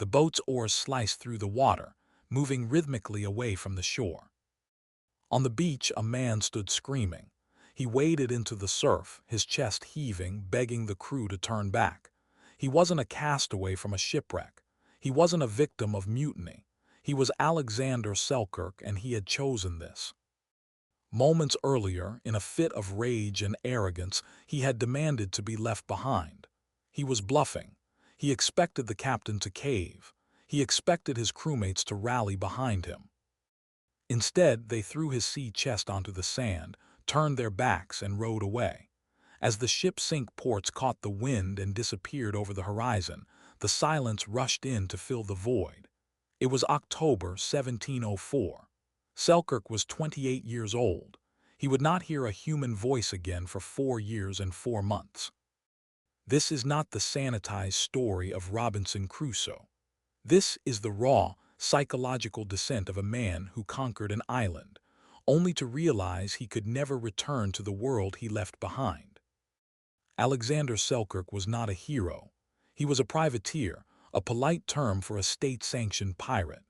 The boat's oars sliced through the water, moving rhythmically away from the shore. On the beach, a man stood screaming. He waded into the surf, his chest heaving, begging the crew to turn back. He wasn't a castaway from a shipwreck. He wasn't a victim of mutiny. He was Alexander Selkirk, and he had chosen this. Moments earlier, in a fit of rage and arrogance, he had demanded to be left behind. He was bluffing. He expected the captain to cave. He expected his crewmates to rally behind him. Instead, they threw his sea chest onto the sand, turned their backs, and rowed away. As the ship's sink ports caught the wind and disappeared over the horizon, the silence rushed in to fill the void. It was October 1704. Selkirk was 28 years old. He would not hear a human voice again for 4 years and 4 months. This is not the sanitized story of Robinson Crusoe. This is the raw, psychological descent of a man who conquered an island, only to realize he could never return to the world he left behind. Alexander Selkirk was not a hero. He was a privateer, a polite term for a state-sanctioned pirate.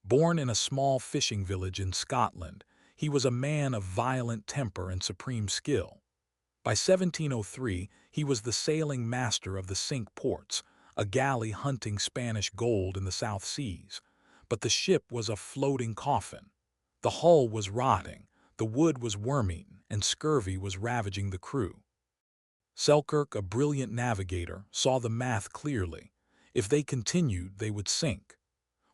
Born in a small fishing village in Scotland, he was a man of violent temper and supreme skill. By 1703, he was the sailing master of the Cinque Ports, a galley hunting Spanish gold in the South Seas. But the ship was a floating coffin. The hull was rotting, the wood was worm-eaten, and scurvy was ravaging the crew. Selkirk, a brilliant navigator, saw the math clearly. If they continued, they would sink.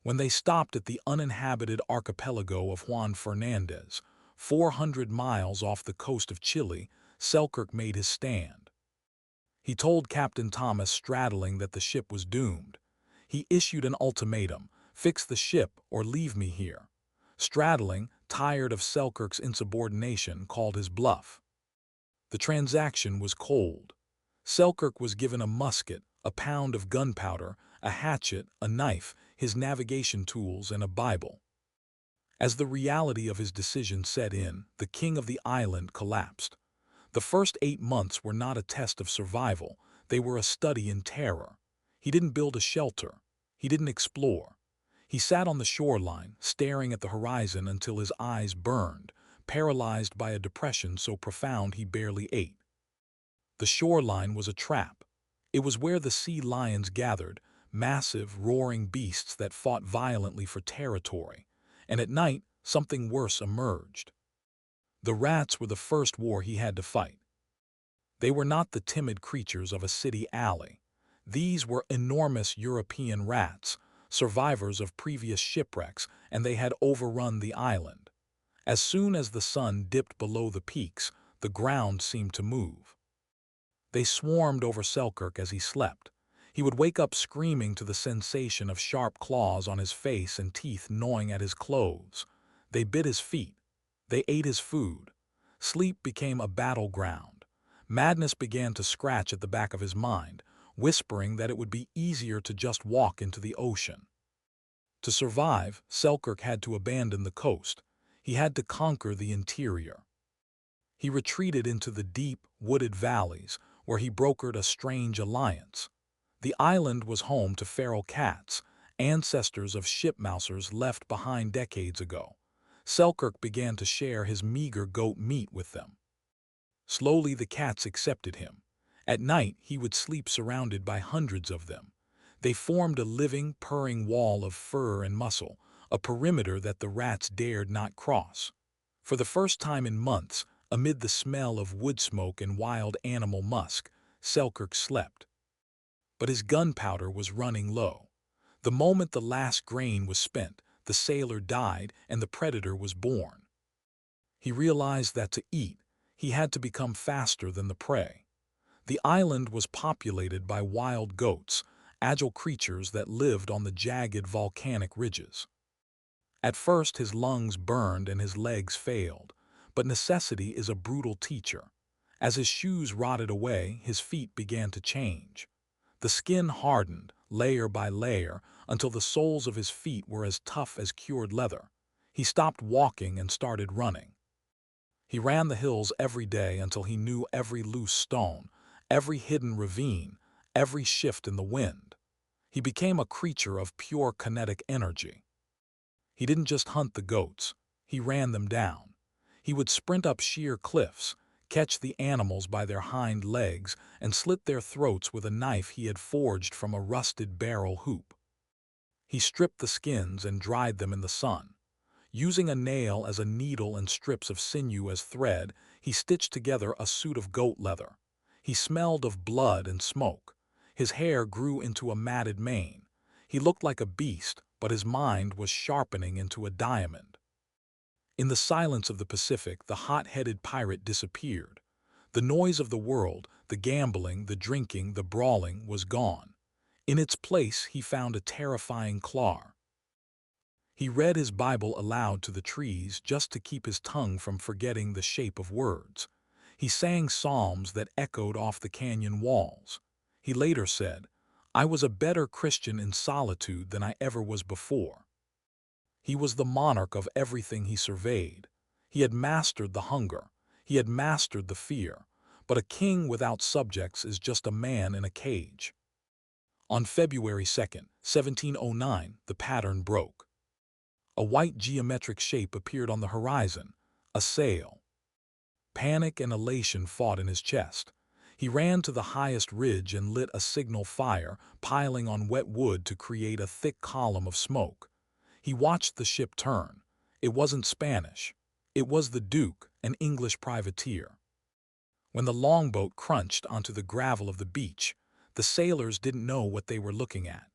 When they stopped at the uninhabited archipelago of Juan Fernandez, 400 miles off the coast of Chile, Selkirk made his stand. He told Captain Thomas Straddling that the ship was doomed. He issued an ultimatum: fix the ship or leave me here. Straddling, tired of Selkirk's insubordination, called his bluff. The transaction was cold. Selkirk was given a musket, a pound of gunpowder, a hatchet, a knife, his navigation tools, and a Bible. As the reality of his decision set in, the king of the island collapsed. The first 8 months were not a test of survival, they were a study in terror. He didn't build a shelter. He didn't explore. He sat on the shoreline, staring at the horizon until his eyes burned, paralyzed by a depression so profound he barely ate. The shoreline was a trap. It was where the sea lions gathered, massive, roaring beasts that fought violently for territory. And at night, something worse emerged. The rats were the first war he had to fight. They were not the timid creatures of a city alley. These were enormous European rats, survivors of previous shipwrecks, and they had overrun the island. As soon as the sun dipped below the peaks, the ground seemed to move. They swarmed over Selkirk as he slept. He would wake up screaming to the sensation of sharp claws on his face and teeth gnawing at his clothes. They bit his feet. They ate his food. Sleep became a battleground. Madness began to scratch at the back of his mind, whispering that it would be easier to just walk into the ocean. To survive, Selkirk had to abandon the coast. He had to conquer the interior. He retreated into the deep, wooded valleys, where he brokered a strange alliance. The island was home to feral cats, ancestors of shipmousers left behind decades ago. Selkirk began to share his meager goat meat with them. Slowly the cats accepted him. At night he would sleep surrounded by hundreds of them. They formed a living, purring wall of fur and muscle, a perimeter that the rats dared not cross. For the first time in months, amid the smell of wood smoke and wild animal musk, Selkirk slept. But his gunpowder was running low. The moment the last grain was spent, the sailor died and the predator was born. He realized that to eat, he had to become faster than the prey. The island was populated by wild goats, agile creatures that lived on the jagged volcanic ridges. At first his lungs burned and his legs failed, but necessity is a brutal teacher. As his shoes rotted away, his feet began to change. The skin hardened, layer by layer, until the soles of his feet were as tough as cured leather. He stopped walking and started running. He ran the hills every day until he knew every loose stone, every hidden ravine, every shift in the wind. He became a creature of pure kinetic energy. He didn't just hunt the goats, he ran them down. He would sprint up sheer cliffs, catch the animals by their hind legs, and slit their throats with a knife he had forged from a rusted barrel hoop. He stripped the skins and dried them in the sun. Using a nail as a needle and strips of sinew as thread, he stitched together a suit of goat leather. He smelled of blood and smoke. His hair grew into a matted mane. He looked like a beast, but his mind was sharpening into a diamond. In the silence of the Pacific, the hot-headed pirate disappeared. The noise of the world, the gambling, the drinking, the brawling, was gone. In its place, he found a terrifying claw. He read his Bible aloud to the trees just to keep his tongue from forgetting the shape of words. He sang psalms that echoed off the canyon walls. He later said, "I was a better Christian in solitude than I ever was before." He was the monarch of everything he surveyed. He had mastered the hunger. He had mastered the fear. But a king without subjects is just a man in a cage. On February 2, 1709, the pattern broke. A white geometric shape appeared on the horizon, a sail. Panic and elation fought in his chest. He ran to the highest ridge and lit a signal fire, piling on wet wood to create a thick column of smoke. He watched the ship turn. It wasn't Spanish. It was the Duke, an English privateer. When the longboat crunched onto the gravel of the beach, the sailors didn't know what they were looking at.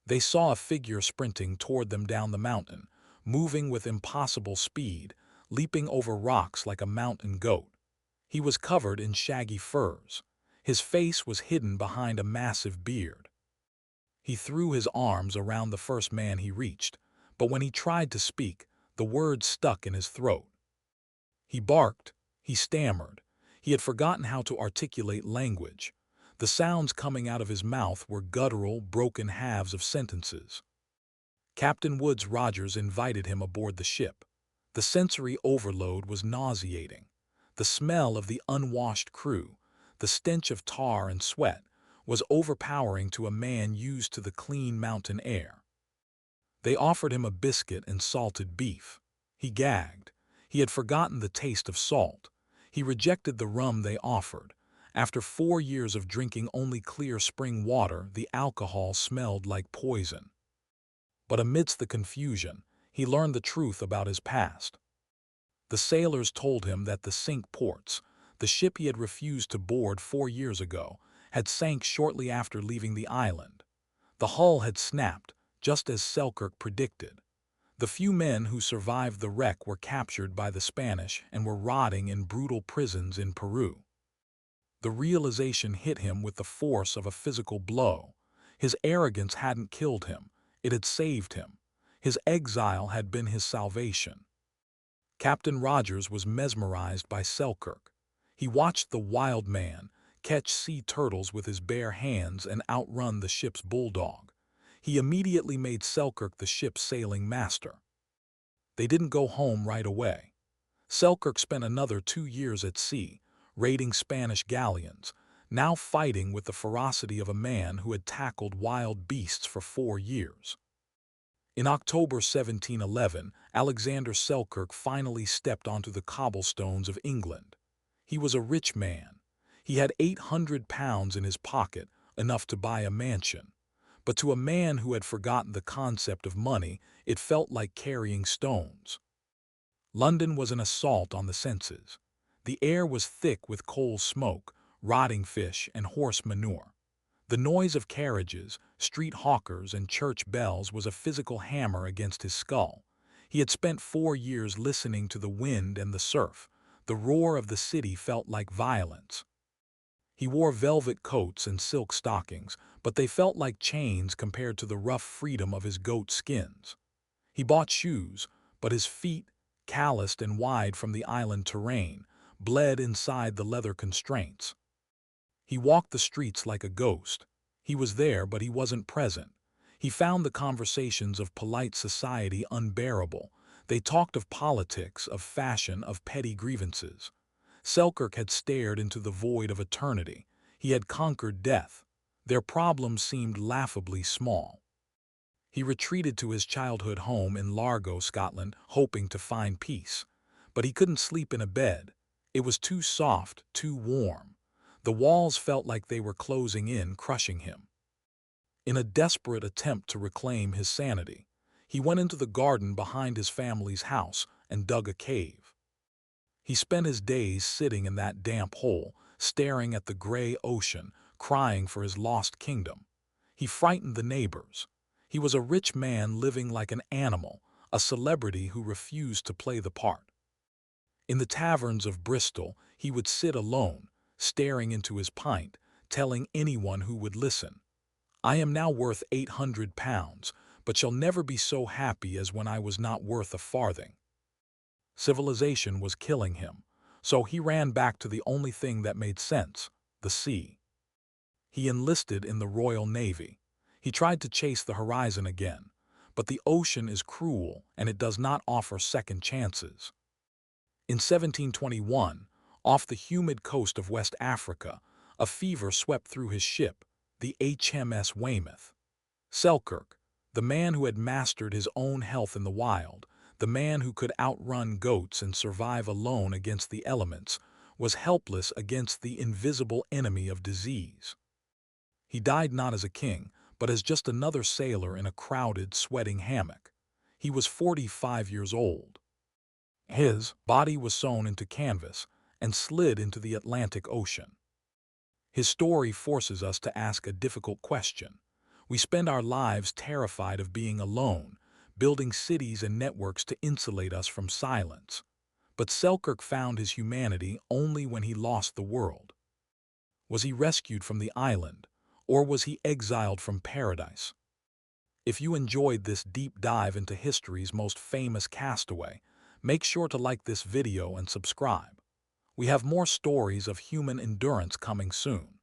They saw a figure sprinting toward them down the mountain, moving with impossible speed, leaping over rocks like a mountain goat. He was covered in shaggy furs. His face was hidden behind a massive beard. He threw his arms around the first man he reached, but when he tried to speak, the words stuck in his throat. He barked. He stammered. He had forgotten how to articulate language. The sounds coming out of his mouth were guttural, broken halves of sentences. Captain Woodes Rogers invited him aboard the ship. The sensory overload was nauseating. The smell of the unwashed crew, the stench of tar and sweat, was overpowering to a man used to the clean mountain air. They offered him a biscuit and salted beef. He gagged. He had forgotten the taste of salt. He rejected the rum they offered. After 4 years of drinking only clear spring water, the alcohol smelled like poison. But amidst the confusion, he learned the truth about his past. The sailors told him that the Cinque Ports, the ship he had refused to board 4 years ago, had sank shortly after leaving the island. The hull had snapped, just as Selkirk predicted. The few men who survived the wreck were captured by the Spanish and were rotting in brutal prisons in Peru. The realization hit him with the force of a physical blow. His arrogance hadn't killed him. It had saved him. His exile had been his salvation. Captain Rogers was mesmerized by Selkirk. He watched the wild man catch sea turtles with his bare hands and outrun the ship's bulldog. He immediately made Selkirk the ship's sailing master. They didn't go home right away. Selkirk spent another 2 years at sea, raiding Spanish galleons, now fighting with the ferocity of a man who had tackled wild beasts for 4 years. In October 1711, Alexander Selkirk finally stepped onto the cobblestones of England. He was a rich man. He had £800 in his pocket, enough to buy a mansion. But to a man who had forgotten the concept of money, it felt like carrying stones. London was an assault on the senses. The air was thick with coal smoke, rotting fish, and horse manure. The noise of carriages, street hawkers, and church bells was a physical hammer against his skull. He had spent 4 years listening to the wind and the surf. The roar of the city felt like violence. He wore velvet coats and silk stockings, but they felt like chains compared to the rough freedom of his goat skins. He bought shoes, but his feet, calloused and wide from the island terrain, bled inside the leather constraints. He walked the streets like a ghost. He was there, but he wasn't present. He found the conversations of polite society unbearable. They talked of politics, of fashion, of petty grievances. Selkirk had stared into the void of eternity. He had conquered death. Their problems seemed laughably small. He retreated to his childhood home in Largo, Scotland, hoping to find peace. But he couldn't sleep in a bed. It was too soft, too warm. The walls felt like they were closing in, crushing him. In a desperate attempt to reclaim his sanity, he went into the garden behind his family's house and dug a cave. He spent his days sitting in that damp hole, staring at the gray ocean, crying for his lost kingdom. He frightened the neighbors. He was a rich man living like an animal, a celebrity who refused to play the part. In the taverns of Bristol, he would sit alone, staring into his pint, telling anyone who would listen, "I am now worth £800, but shall never be so happy as when I was not worth a farthing." Civilization was killing him, so he ran back to the only thing that made sense, the sea. He enlisted in the Royal Navy. He tried to chase the horizon again, but the ocean is cruel and it does not offer second chances. In 1721, off the humid coast of West Africa, a fever swept through his ship, the HMS Weymouth. Selkirk, the man who had mastered his own health in the wild, the man who could outrun goats and survive alone against the elements, was helpless against the invisible enemy of disease. He died not as a king, but as just another sailor in a crowded, sweating hammock. He was 45 years old. His body was sewn into canvas and slid into the Atlantic Ocean. His story forces us to ask a difficult question. We spend our lives terrified of being alone, building cities and networks to insulate us from silence. But Selkirk found his humanity only when he lost the world. Was he rescued from the island, or was he exiled from paradise? If you enjoyed this deep dive into history's most famous castaway, make sure to like this video and subscribe. We have more stories of human endurance coming soon.